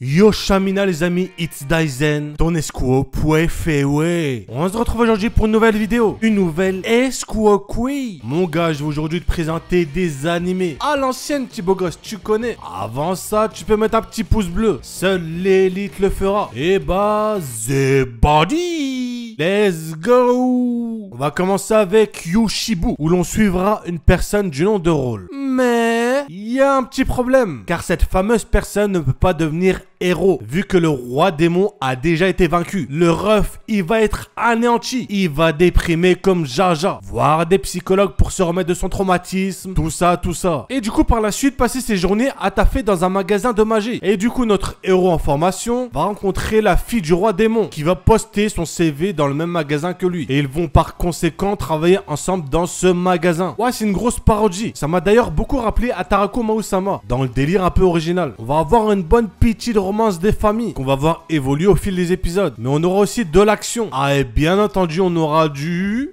Yo Shamina les amis, it's Daizen, ton esquo fait ouais. On se retrouve aujourd'hui pour une nouvelle vidéo, une nouvelle esquo. Mon gars, je vais aujourd'hui te présenter des animés à l'ancienne, petit beau gosse, tu connais. Avant ça, tu peux mettre un petit pouce bleu, seule l'élite le fera. Et bah, the body, let's go. On va commencer avec Yoshibu, où l'on suivra une personne du nom de Roll. Mais il y a un petit problème, car cette fameuse personne ne peut pas devenir héros, vu que le roi démon a déjà été vaincu. Le ref, il va être anéanti, il va déprimer comme Jaja, voir des psychologues pour se remettre de son traumatisme, tout ça. Et du coup, par la suite, passer ses journées à taffer dans un magasin de magie. Et du coup, notre héros en formation va rencontrer la fille du roi démon, qui va poster son CV dans le même magasin que lui. Et ils vont par conséquent travailler ensemble dans ce magasin. Ouais, c'est une grosse parodie. Ça m'a d'ailleurs beaucoup rappelé Atarako Maou-sama, dans le délire un peu original. On va avoir une bonne petite romance des familles qu'on va voir évoluer au fil des épisodes. Mais on aura aussi de l'action. Ah, et bien entendu, on aura du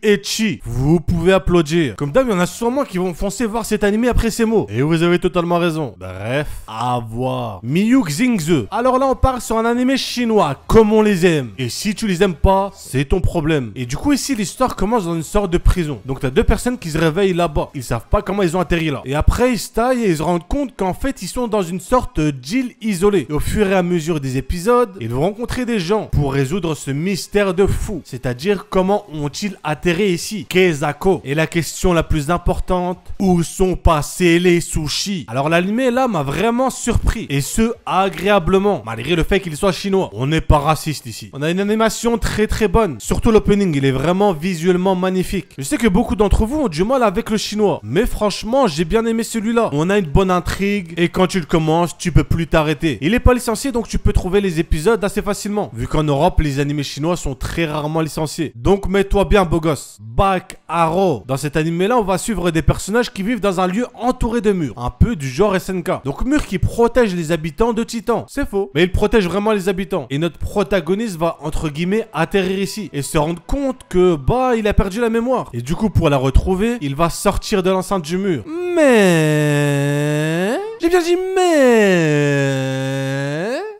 ecchi. Vous pouvez applaudir. Comme d'hab, il y en a sûrement qui vont foncer voir cet animé après ces mots. Et vous avez totalement raison. Bref, à voir. Miyuk Xingze. Alors là, on part sur un animé chinois, comme on les aime. Et si tu les aimes pas, c'est ton problème. Et du coup, ici, l'histoire commence dans une sorte de prison. Donc, t'as deux personnes qui se réveillent là-bas. Ils savent pas comment ils ont atterri là. Et après, ils se taillent et ils se rendent compte qu'en fait, ils sont dans une sorte d'île isolée. Et au fur et à mesure des épisodes, ils vont rencontrer des gens pour résoudre ce mystère de fou. C'est-à-dire, comment ont-ils atterri ici? Kezako. Et la question la plus importante, où sont passés les sushis? Alors l'anime là m'a vraiment surpris. Et ce, agréablement. Malgré le fait qu'il soit chinois. On n'est pas raciste ici. On a une animation très bonne. Surtout l'opening, il est vraiment visuellement magnifique. Je sais que beaucoup d'entre vous ont du mal avec le chinois. Mais franchement, j'ai bien aimé celui-là. On a une bonne intrigue. Et quand tu le commences, tu peux plus t'arrêter. Il est pas licencié, donc tu peux trouver les épisodes assez facilement. Vu qu'en Europe, les animés chinois sont très rarement licenciés. Donc mets-toi bien, beau gosse. Back Arrow. Dans cet animé-là, on va suivre des personnages qui vivent dans un lieu entouré de murs. Un peu du genre SNK. Donc murs qui protègent les habitants de Titan. C'est faux. Mais ils protègent vraiment les habitants. Et notre protagoniste va, entre guillemets, atterrir ici. Et se rendre compte que, bah, il a perdu la mémoire. Et du coup, pour la retrouver, il va sortir de l'enceinte du mur. Mais... j'ai bien dit mais...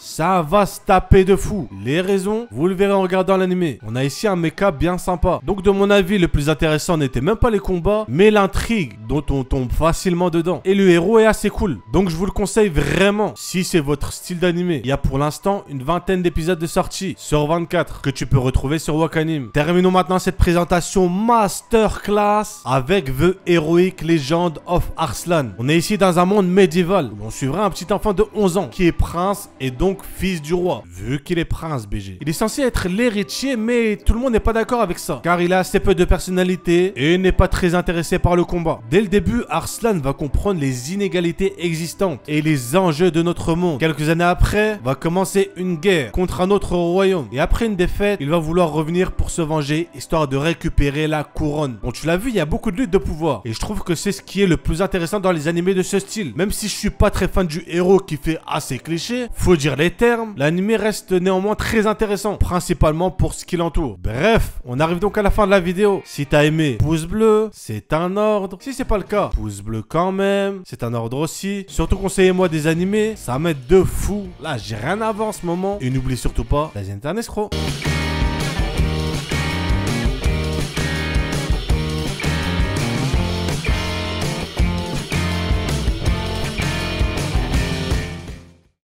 ça va se taper de fou. Les raisons, vous le verrez en regardant l'animé. On a ici un mecha bien sympa. Donc de mon avis, le plus intéressant n'était même pas les combats, mais l'intrigue dont on tombe facilement dedans. Et le héros est assez cool. Donc je vous le conseille vraiment si c'est votre style d'animé. Il y a pour l'instant une vingtaine d'épisodes de sortie sur 24 que tu peux retrouver sur Wakanim. Terminons maintenant cette présentation masterclass avec The Heroic Legend of Arslan. On est ici dans un monde médiéval où on suivra un petit enfant de 11 ans qui est prince et donc fils du roi, vu qu'il est prince BG. Il est censé être l'héritier, mais tout le monde n'est pas d'accord avec ça, car il a assez peu de personnalité et n'est pas très intéressé par le combat. Dès le début, Arslan va comprendre les inégalités existantes et les enjeux de notre monde. Quelques années après, va commencer une guerre contre un autre royaume. Et après une défaite, il va vouloir revenir pour se venger, histoire de récupérer la couronne. Bon, tu l'as vu, il y a beaucoup de luttes de pouvoir. Et je trouve que c'est ce qui est le plus intéressant dans les animés de ce style. Même si je suis pas très fan du héros qui fait assez cliché, faut dire les termes, l'anime reste néanmoins très intéressant, principalement pour ce qui l'entoure. Bref, on arrive donc à la fin de la vidéo. Si t'as aimé, pouce bleu, c'est un ordre. Si c'est pas le cas, pouce bleu quand même, c'est un ordre aussi. Surtout conseillez-moi des animés, ça m'aide de fou. Là, j'ai rien à voir en ce moment. Et n'oublie surtout pas, la Internet escroc.